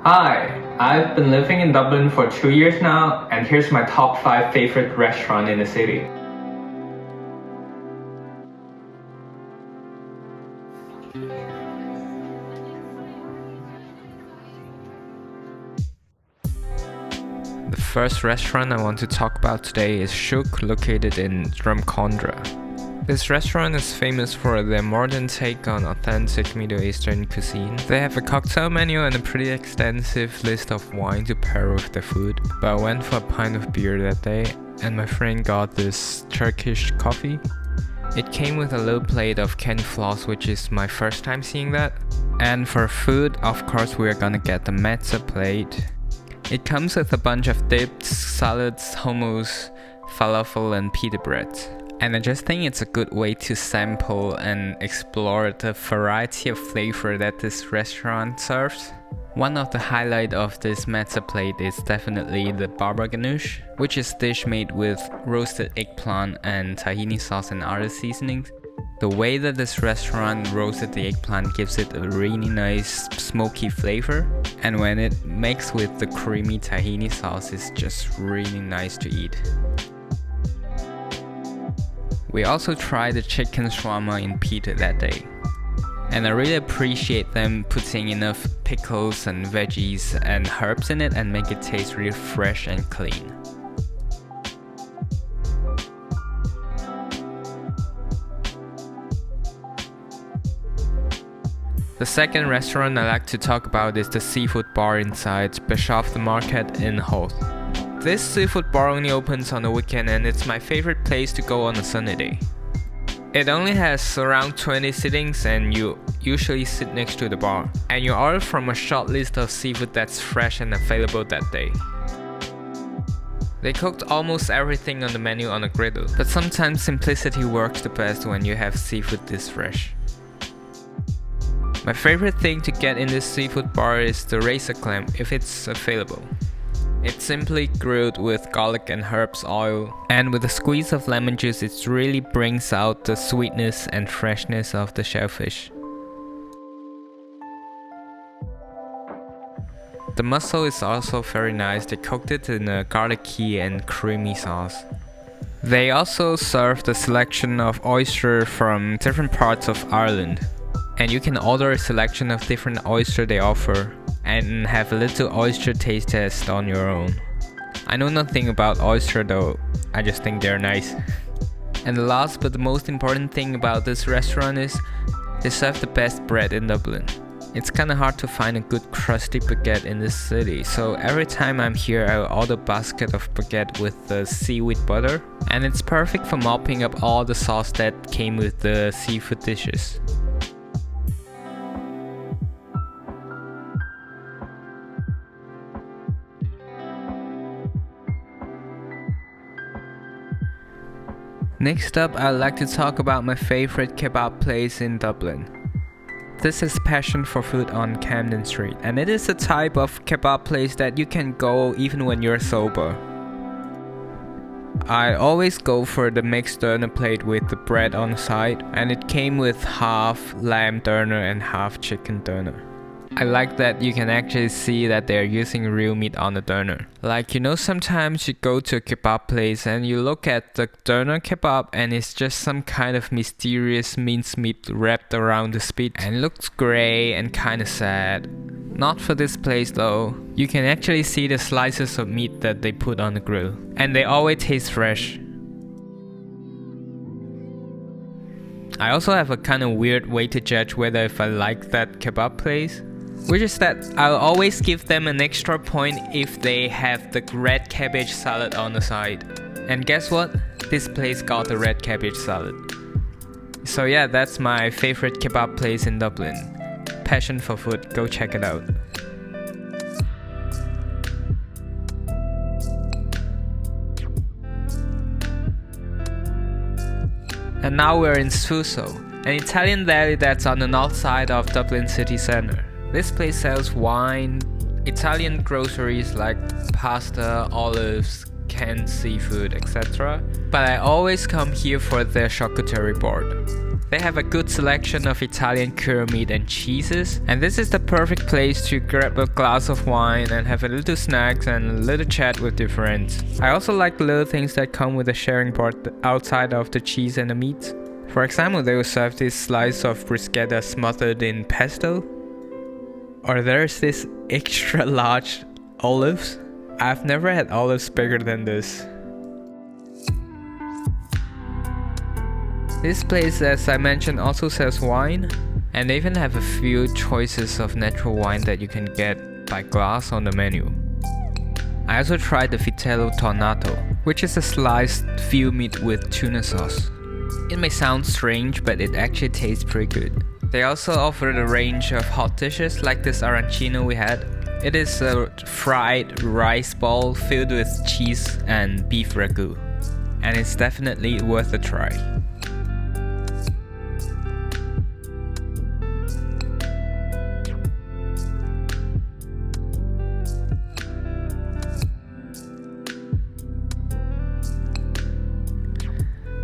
Hi, I've been living in Dublin for 2 years now, and here's my top 5 favorite restaurant in the city. The first restaurant I want to talk about today is Shouk, located in Drumcondra. This restaurant is famous for their modern take on authentic Middle Eastern cuisine. They have a cocktail menu and a pretty extensive list of wine to pair with their food. But I went for a pint of beer that day, and my friend got this Turkish coffee. It came with a little plate of candy floss, which is my first time seeing that. And for food, of course, we're gonna get the mezze plate. It comes with a bunch of dips, salads, hummus, falafel and pita bread. And I just think it's a good way to sample and explore the variety of flavor that this restaurant serves. One of the highlights of this mezze plate is definitely the barba ganoush, which is a dish made with roasted eggplant and tahini sauce and other seasonings. The way that this restaurant roasted the eggplant gives it a really nice smoky flavor, and when it mixed with the creamy tahini sauce, it's just really nice to eat. We also tried the chicken shawarma in pita that day, and I really appreciate them putting enough pickles and veggies and herbs in it and make it taste really fresh and clean. The second restaurant I like to talk about is the seafood bar inside Beshoffs market in Howth. This seafood bar only opens on the weekend, and it's my favorite place to go on a sunny day. It only has around 20 sittings, and you usually sit next to the bar. And you order from a short list of seafood that's fresh and available that day. They cooked almost everything on the menu on a griddle, but sometimes simplicity works the best when you have seafood this fresh. My favorite thing to get in this seafood bar is the razor clam if it's available. It's simply grilled with garlic and herbs oil, and with a squeeze of lemon juice it really brings out the sweetness and freshness of the shellfish. The mussel is also very nice. They cooked it in a garlicky and creamy sauce. They also served a selection of oysters from different parts of Ireland, and you can order a selection of different oysters they offer and have a little oyster taste test on your own. I know nothing about oyster though, I just think they're nice. And the last but the most important thing about this restaurant is they serve the best bread in Dublin. It's kinda hard to find a good crusty baguette in this city, so every time I'm here I order a basket of baguette with the seaweed butter, and it's perfect for mopping up all the sauce that came with the seafood dishes. Next up, I'd like to talk about my favorite kebab place in Dublin. This is Passion for Food on Camden Street, and it is a type of kebab place that you can go even when you're sober. I always go for the mixed doner plate with the bread on the side, and it came with half lamb doner and half chicken doner. I like that you can actually see that they're using real meat on the doner. Like, you know, sometimes you go to a kebab place and you look at the doner kebab and it's just some kind of mysterious mincemeat wrapped around the spit and it looks grey and kinda sad. Not for this place though. You can actually see the slices of meat that they put on the grill, and they always taste fresh. I also have a kinda weird way to judge whether if I like that kebab place, which is that I'll always give them an extra point if they have the red cabbage salad on the side. And guess what? This place got the red cabbage salad. So yeah, that's my favorite kebab place in Dublin. Passion for Food, go check it out. And now we're in Suso, an Italian deli that's on the north side of Dublin city centre. This place sells wine, Italian groceries like pasta, olives, canned seafood, etc. But I always come here for their charcuterie board. They have a good selection of Italian cured meat and cheeses, and this is the perfect place to grab a glass of wine and have a little snacks and a little chat with your friends. I also like the little things that come with the sharing part outside of the cheese and the meat. For example, they will serve this slice of bruschetta smothered in pesto. Or there's this extra large olives. I've never had olives bigger than this. This place, as I mentioned, also sells wine, and they even have a few choices of natural wine that you can get by glass on the menu. I also tried the vitello tornato, which is a sliced veal meat with tuna sauce. It may sound strange, but it actually tastes pretty good. They also offered a range of hot dishes like this arancino we had. It is a fried rice ball filled with cheese and beef ragu, and it's definitely worth a try.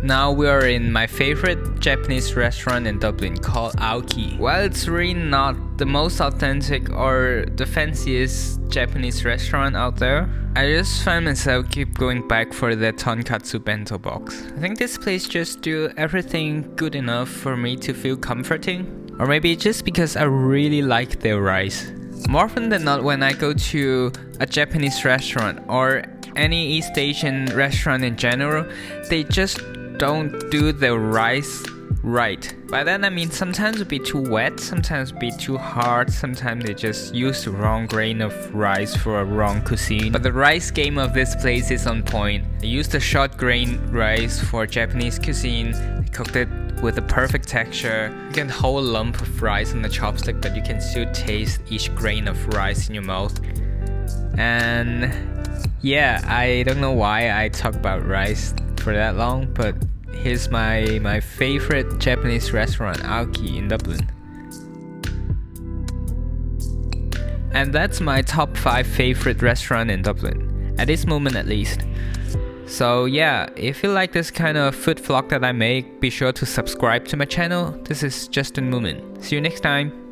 Now we are in my favorite Japanese restaurant in Dublin called Aoki. While it's really not the most authentic or the fanciest Japanese restaurant out there, I just find myself keep going back for the tonkatsu bento box. I think this place just do everything good enough for me to feel comforting. Or maybe just because I really like their rice. More often than not, when I go to a Japanese restaurant or any East Asian restaurant in general, they just don't do the rice right. By that I mean sometimes it'll be too wet, sometimes it'll be too hard, sometimes they just use the wrong grain of rice for a wrong cuisine. But the rice game of this place is on point. They use the short grain rice for Japanese cuisine. They cooked it with a perfect texture. You can hold a lump of rice on the chopstick, but you can still taste each grain of rice in your mouth. And yeah, I don't know why I talk about rice for that long, but here's my favorite Japanese restaurant, Aoki in Dublin. And that's my top 5 favorite restaurant in Dublin, at this moment at least. So yeah, if you like this kind of food vlog that I make, be sure to subscribe to my channel. This is Justin Moomin. See you next time.